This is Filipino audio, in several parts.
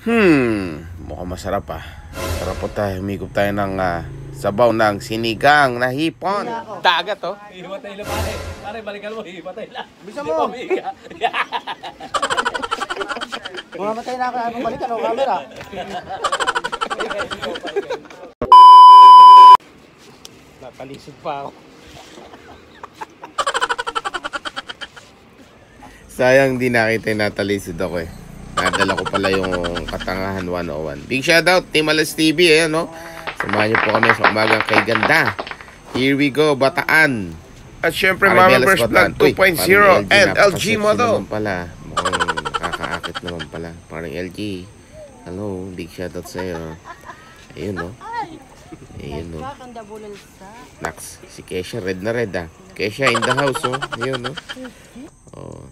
Mukhang masarap ah. Sarap po tayo. Humigop tayo ng sabaw ng sinigang na hipon. Dagat oh. Himatay lang pare. Pare, balikan mo. Himatay lang. Bisa mo. Mamatay na ako. Anong balikan o camera? Natalisod pa ako. Sayang di nakita yung natalisod ako eh. Nadala ko pala yung Katangahan 101. Big shoutout, Team Alas TV. Ayan no. Samahan niyo po kami sa umagang kay ganda. Here we go, Bataan. At syempre, Mama Burst Vlog 2.0 and LG Moto. Pala. Mukhang kakaakit naman pala. Parang LG. Hello, big shoutout sa'yo. Ayun no. Ayun no. Nax, si Kesha red na red ah. Kesha in the house oh. Ayun no. Oh.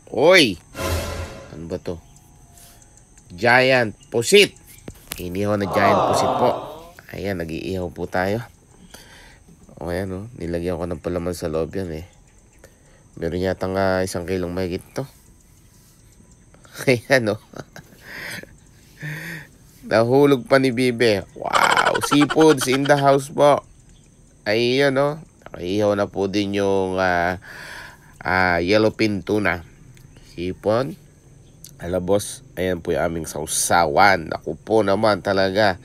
Oy! Ano ba to? Giant pusit. Inihaw na giant pusit po. Ayan, nag-iihaw po tayo. O ayan o, nilagyan ko ng palaman sa loob yan eh. Meron yata nga 1 kilong mahigit to. Ayan o. Nahulog pa ni Bibe. Wow, seafoods in the house po. Ayan o. Naihaw na po din yung yellowfin tuna. Hipon. Alabos. Ayan po yung aming sausawan. Naku po naman talaga.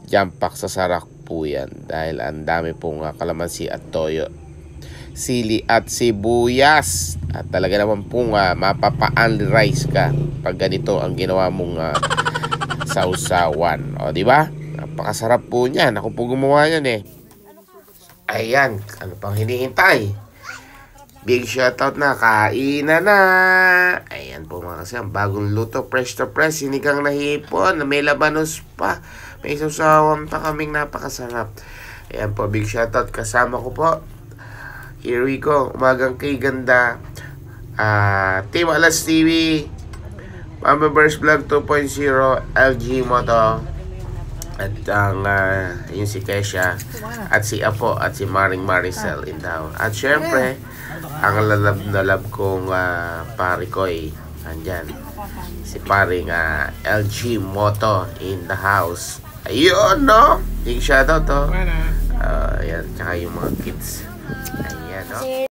Jampak sa sarak po yan. Dahil ang dami pong kalamansi at toyo. Sili at sibuyas. At talaga naman pong mapapa-only rice ka pag ganito ang ginawa mong sausawan. O diba? Napakasarap po niyan. Ako po gumawa yan eh. Ayan. Ano pang hinihintay? Big shoutout na, kainan na. Ayan po mga kasi, ang bagong luto, fresh to fresh, sinigang na hipon, may labanos pa, may sausawan pa kaming napakasarap. Ayan po, big shoutout, kasama ko po. Here we go, umagang kay ganda. Team Alas TV, Mama Burst Vlog 2.0, LG Moto, at ang yung si Kesha, at si Apo, at si Maring Maricel in town. At syempre, ang lalab na lab kong pari ko andyan. Si paring LG Moto in the house. Ayun no. Big shoutout to. Ayan, tsaka yung mga kids. Ayan no.